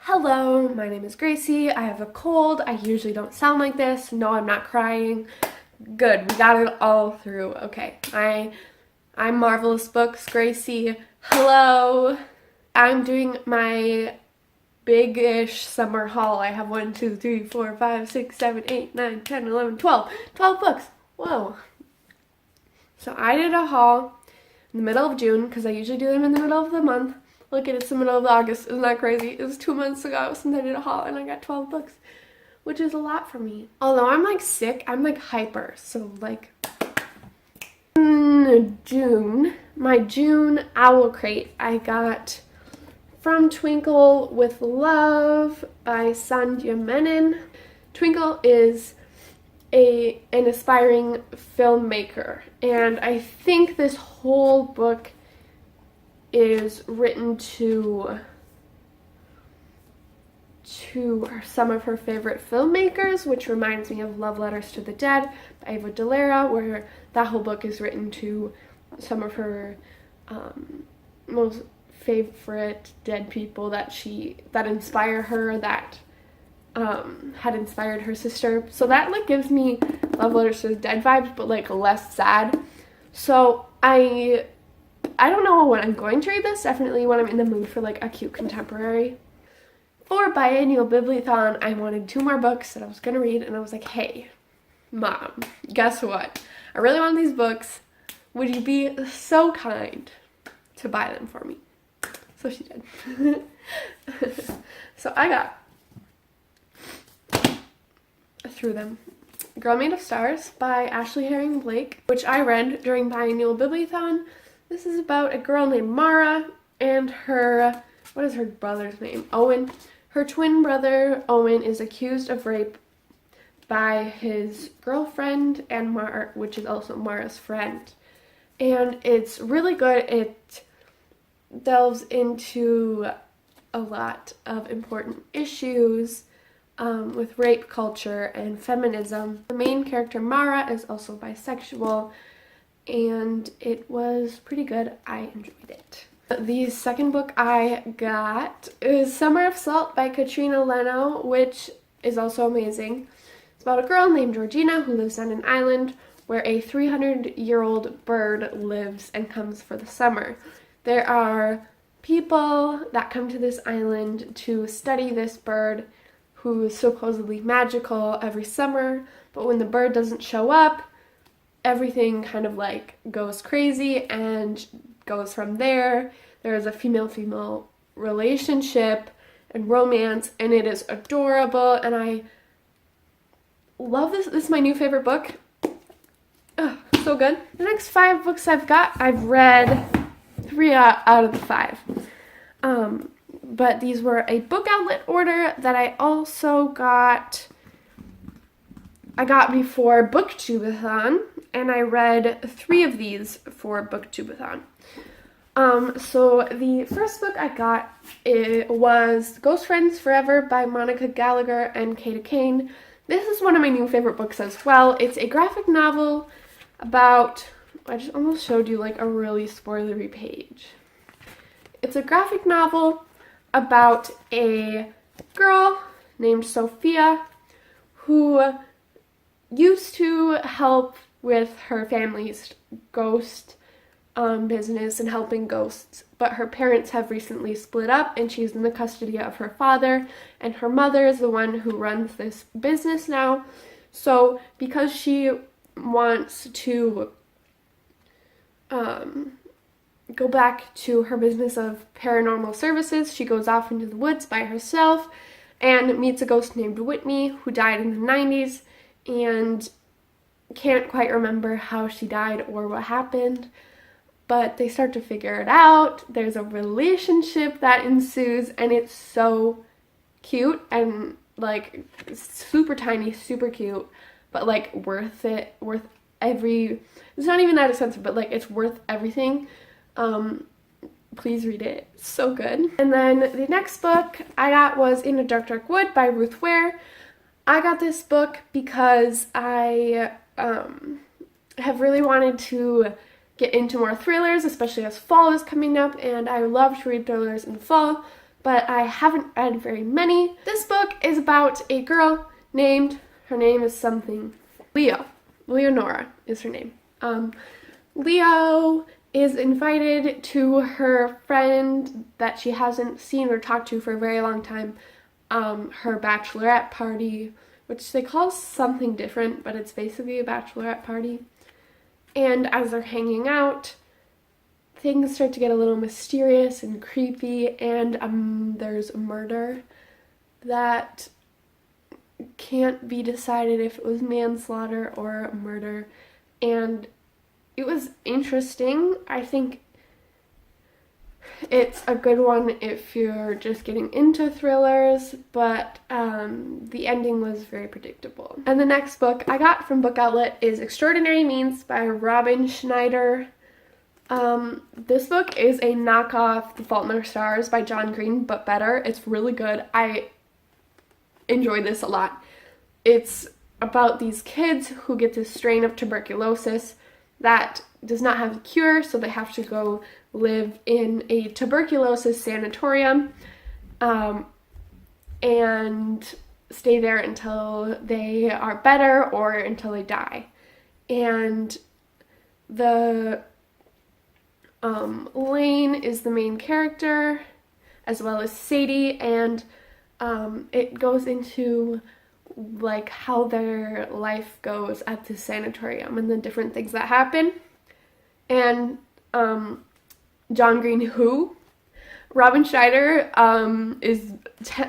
Hello, my name is Gracie. I have a cold. I usually don't sound like this. No, I'm not crying. Good, we got it all through. Okay, I'm Marvelous Books, Gracie. Hello. I'm doing my big-ish summer haul. I have 1, 2, 3, 4, 5, 6, 7, 8, 9, 10, 11, 12. 12 books. Whoa. So I did a haul in the middle of June because I usually do them in the middle of the month. Look at it's the middle of August. Isn't that crazy? It was 2 months ago since I did a haul and I got 12 books, which is a lot for me. Although I'm like sick, I'm like hyper. So like in June, my June Owl Crate, I got From Twinkle with Love by Sandhya Menon. Twinkle is an aspiring filmmaker, and I think this whole book is written to some of her favorite filmmakers, which reminds me of Love Letters to the Dead by Ava DeLera, where that whole book is written to some of her most favorite dead people that inspire her, that had inspired her sister. So that like gives me Love Letters to the Dead vibes, but like less sad. So I don't know when I'm going to read this, definitely when I'm in the mood for like a cute contemporary. For Biennial Bibliothon, I wanted 2 more books that I was going to read, and I was like, hey, Mom, guess what? I really want these books. Would you be so kind to buy them for me? So she did. So I got through them. Girl Made of Stars by Ashley Herring Blake, which I read during Biennial Bibliothon. This is about a girl named Mara and her, what is her brother's name? Owen. Her twin brother, Owen, is accused of rape by his girlfriend, and which is also Mara's friend. And it's really good. It delves into a lot of important issues with rape culture and feminism. The main character, Mara, is also bisexual, and it was pretty good. I enjoyed it. The second book I got is Summer of Salt by Katrina Leno, which is also amazing. It's about a girl named Georgina who lives on an island where a 300-year-old bird lives and comes for the summer. There are people that come to this island to study this bird who is supposedly magical every summer, but when the bird doesn't show up, everything kind of like goes crazy and goes from there. There is a female-female relationship and romance, and it is adorable, and I love this. This is my new favorite book. Ugh, so good. The next 5 books I've read 3 out of the 5. But these were a book outlet order that I also got. I got before Booktubeathon, and I read 3 of these for Booktubeathon. So the first book I got was Ghost Friends Forever by Monica Gallagher and Kata Kane. This is one of my new favorite books as well. It's a graphic novel about, I just almost showed you like a really spoilery page. It's a graphic novel about a girl named Sophia who used to help with her family's ghost business and helping ghosts, but her parents have recently split up and she's in the custody of her father, and her mother is the one who runs this business now. So because she wants to go back to her business of paranormal services, she goes off into the woods by herself and meets a ghost named Whitney who died in the 90s and can't quite remember how she died or what happened, but they start to figure it out. There's a relationship that ensues, and it's so cute and like super tiny, super cute, but like worth it, worth every, it's not even that expensive, but like it's worth everything. Please read it. It's so good. And then the next book I got was In a Dark Dark Wood by Ruth Ware. I got this book because I have really wanted to get into more thrillers, especially as fall is coming up, and I love to read thrillers in the fall. but I haven't read very many. This book is about a girl named, her name is something, Leonora is her name. Leo is invited to her friend that she hasn't seen or talked to for a very long time, her bachelorette party, which they call something different, but it's basically a bachelorette party. And as they're hanging out, things start to get a little mysterious and creepy, and there's a murder that can't be decided if it was manslaughter or a murder. And it was interesting. I think it's a good one if you're just getting into thrillers, but the ending was very predictable. And the next book I got from Book Outlet is Extraordinary Means by Robin Schneider. This book is a knockoff The Fault in Our Stars by John Green, but better. It's really good. I enjoy this a lot. It's about these kids who get this strain of tuberculosis that does not have a cure, so they have to go live in a tuberculosis sanatorium and stay there until they are better or until they die. And the Lane is the main character, as well as Sadie, and it goes into like how their life goes at the sanatorium and the different things that happen. And John Green, Robin Schneider is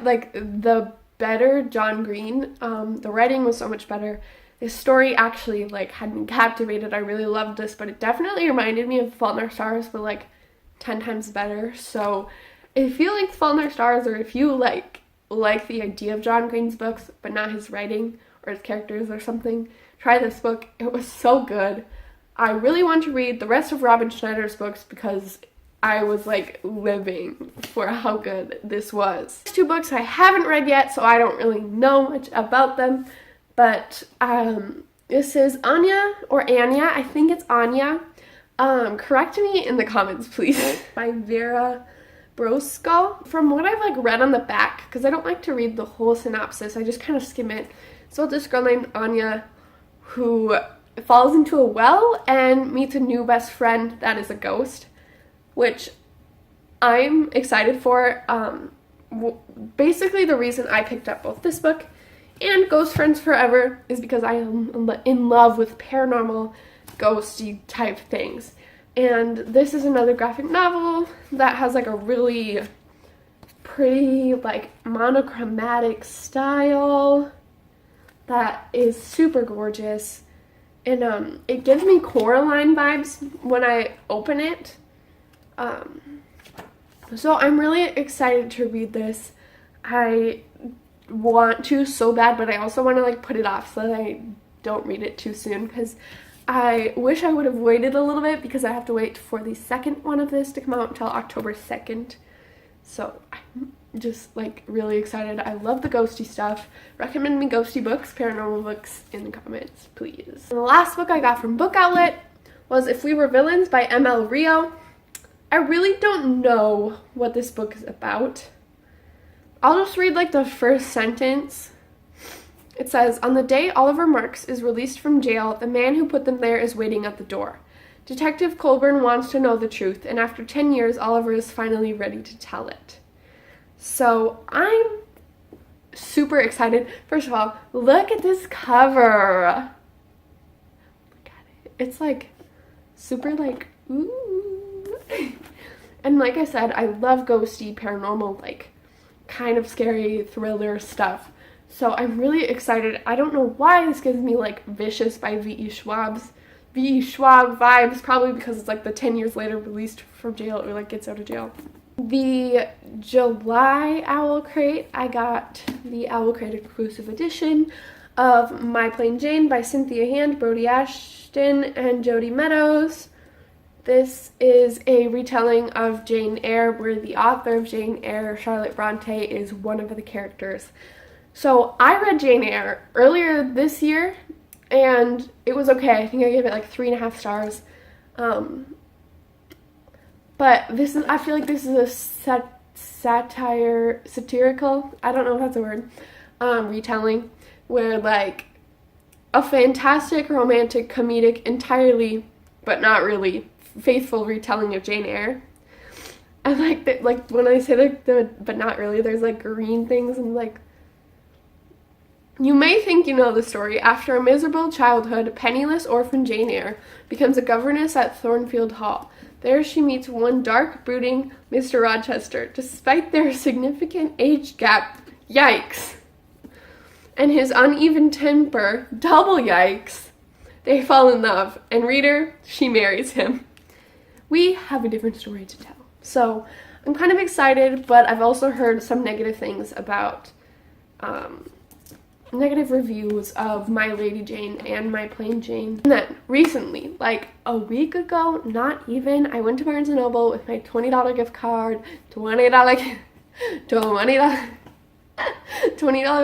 like the better John Green. The writing was so much better. The story actually like had me captivated. I really loved this, but it definitely reminded me of Fault in Our Stars, but like 10 times better. So if you like Fault in Our Stars, or if you like the idea of John Green's books but not his writing or his characters or something, try this book. It was so good. I really want to read the rest of Robin Schneider's books because I was like living for how good this was. These two books I haven't read yet, so I don't really know much about them, but this is Anya, or Anya, I think it's Anya. Correct me in the comments, please. By Vera Brosco. From what I've like read on the back, because I don't like to read the whole synopsis, I just kind of skim it. So this girl named Anya who falls into a well and meets a new best friend that is a ghost, which I'm excited for. Basically the reason I picked up both this book and Ghost Friends Forever is because I am in love with paranormal, ghosty type things. And this is another graphic novel that has like a really pretty like monochromatic style that is super gorgeous. And it gives me Coraline vibes when I open it. So I'm really excited to read this. I want to so bad, but I also want to like put it off so that I don't read it too soon, because I wish I would have waited a little bit, because I have to wait for the second one of this to come out until October 2nd. So I'm just like really excited. I love the ghosty stuff. Recommend me ghosty books, paranormal books in the comments, please. And the last book I got from Book Outlet was If We Were Villains by M.L. Rio. I really don't know what this book is about. I'll just read like the first sentence. It says, on the day Oliver Marks is released from jail, the man who put them there is waiting at the door. Detective Colburn wants to know the truth, and after 10 years, Oliver is finally ready to tell it. So I'm super excited. First of all, look at this cover. Look at it. It's like super like, ooh. And like I said, I love ghosty, paranormal, like kind of scary thriller stuff. So I'm really excited. I don't know why this gives me like Vicious by V.E. Schwab vibes, probably because it's like the 10 years later released from jail, or like gets out of jail. The July Owl Crate, I got the Owl Crate exclusive edition of My Plain Jane by Cynthia Hand, Brody Ashton, and Jody Meadows. This is a retelling of Jane Eyre, where the author of Jane Eyre, Charlotte Bronte, is one of the characters. So I read Jane Eyre earlier this year, and it was okay. I think I gave it like 3.5 stars. But this is, I feel like this is satirical, I don't know if that's a word, retelling, where like a fantastic romantic comedic entirely but not really faithful retelling of Jane Eyre. I like that, like when I say like the but not really, there's like green things and like, you may think you know the story. After a miserable childhood, penniless orphan Jane Eyre becomes a governess at Thornfield Hall. There she meets one dark, brooding Mr. Rochester. Despite their significant age gap, yikes, and his uneven temper, double yikes, they fall in love, and reader, she marries him. We have a different story to tell. So I'm kind of excited, but I've also heard some negative things about negative reviews of My Lady Jane and My Plain Jane. And then recently, like a week ago, not even, I went to Barnes & Noble with my $20 gift card, $20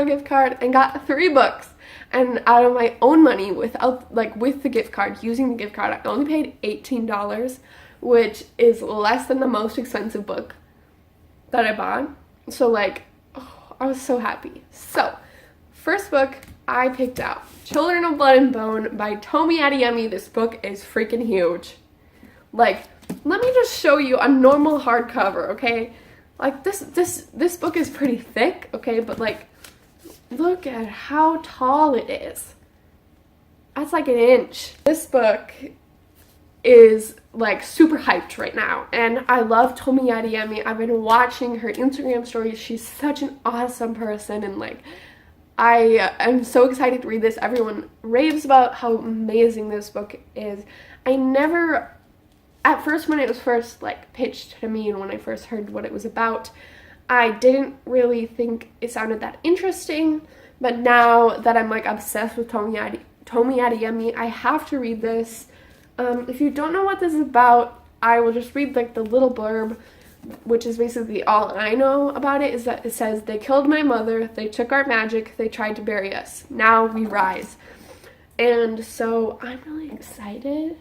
gift card, and got 3 books. And out of my own money, without, like, with the gift card, using the gift card, I only paid $18, which is less than the most expensive book that I bought. So, like, oh, I was so happy. So, first book I picked out, Children of Blood and Bone by Tomi Adeyemi. This book is freaking huge. Like, let me just show you a normal hardcover, okay? Like, this book is pretty thick, okay? But, like, look at how tall it is. That's like an inch. This book is like super hyped right now, and I love Tomi Adeyemi. I've been watching her Instagram stories. She's such an awesome person, and like I am so excited to read this. Everyone raves about how amazing this book is. I never, at first when it was first like pitched to me and when I first heard what it was about, I didn't really think it sounded that interesting, but now that I'm like obsessed with Tomi Adeyemi, I have to read this. If you don't know what this is about, I will just read like the little blurb, which is basically all I know about it, is that it says, "They killed my mother, they took our magic, they tried to bury us. Now we rise." And so I'm really excited.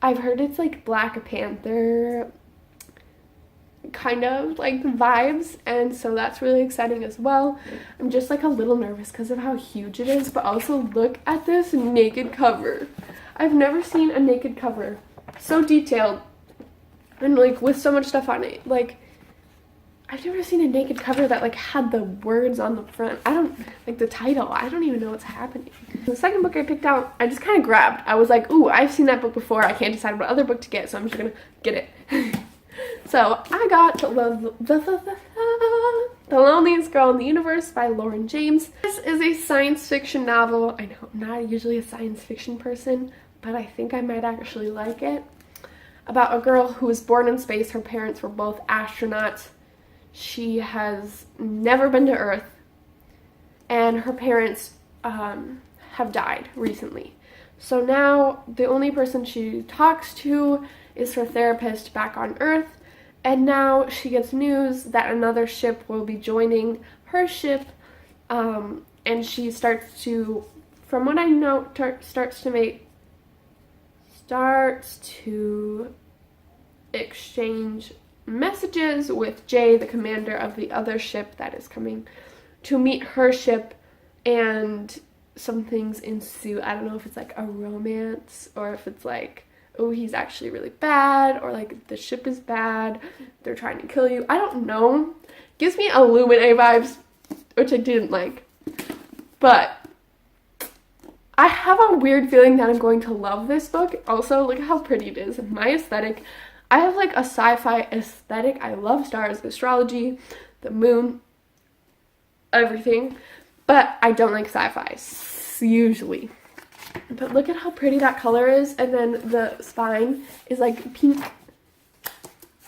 I've heard it's like Black Panther kind of like vibes, and so that's really exciting as well. I'm just like a little nervous because of how huge it is, but also look at this naked cover. I've never seen a naked cover so detailed and like with so much stuff on it. Like, I've never seen a naked cover that like had the words on the front. I don't like the title. I don't even know what's happening. The second book I picked out, I just kind of grabbed. I was like, ooh, I've seen that book before. I can't decide what other book to get, so I'm just gonna get it. So I got The Loneliest Girl in the Universe by Lauren James. This is a science fiction novel. I know I'm not usually a science fiction person, but I think I might actually like it. About a girl who was born in space. Her parents were both astronauts. She has never been to Earth, and her parents have died recently. So now the only person she talks to is her therapist back on Earth, and now she gets news that another ship will be joining her ship, and she starts to, from what I know, starts to exchange messages with Jay, the commander of the other ship that is coming to meet her ship, and some things ensue. I don't know if it's like a romance or if it's like, oh, he's actually really bad, or like the ship is bad, they're trying to kill you. I don't know. Gives me Illuminae vibes, which I didn't like. But I have a weird feeling that I'm going to love this book. Also, look how pretty it is. My aesthetic, I have like a sci-fi aesthetic. I love stars, astrology, the moon, everything. But I don't like sci-fi, usually. But look at how pretty that color is, and then the spine is like pink.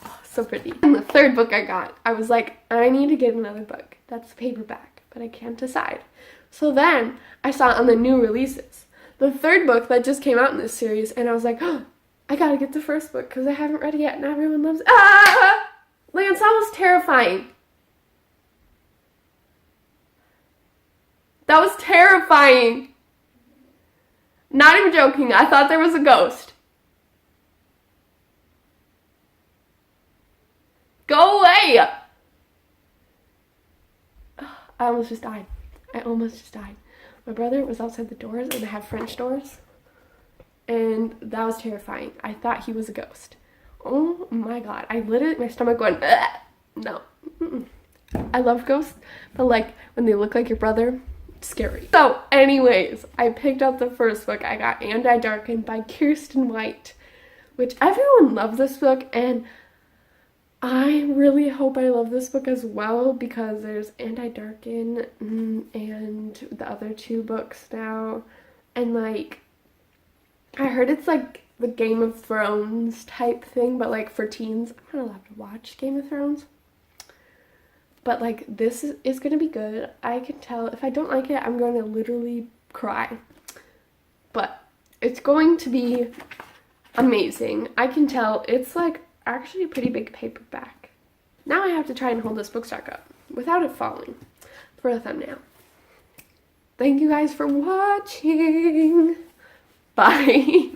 Oh, so pretty. And the third book I got, I was like, I need to get another book that's paperback, but I can't decide. So then I saw it on the new releases, the third book that just came out in this series, and I was like, oh, I gotta get the first book because I haven't read it yet, and everyone loves it. Ah! Lance, that was terrifying. That was terrifying. Not even joking. I thought there was a ghost. Go away. I almost just died. I almost just died. My brother was outside the doors, and I have French doors, and that was terrifying. I thought he was a ghost. Oh my god. I literally, my stomach went, ugh. No. Mm-mm. I love ghosts, but like when they look like your brother, scary. So anyways, I picked up the first book. I got And I Darken by Kirsten White, which everyone loved this book, and I really hope I love this book as well, because there's And I Darken and the other two books now, and like I heard it's like the Game of Thrones type thing, but like for teens. I'm not allowed to watch Game of Thrones, but like this is gonna be good. I can tell. If I don't like it, I'm going to literally cry, but it's going to be amazing. I can tell. It's like actually a pretty big paperback. Now I have to try and hold this bookstack up without it falling for a thumbnail. Thank you guys for watching. Bye.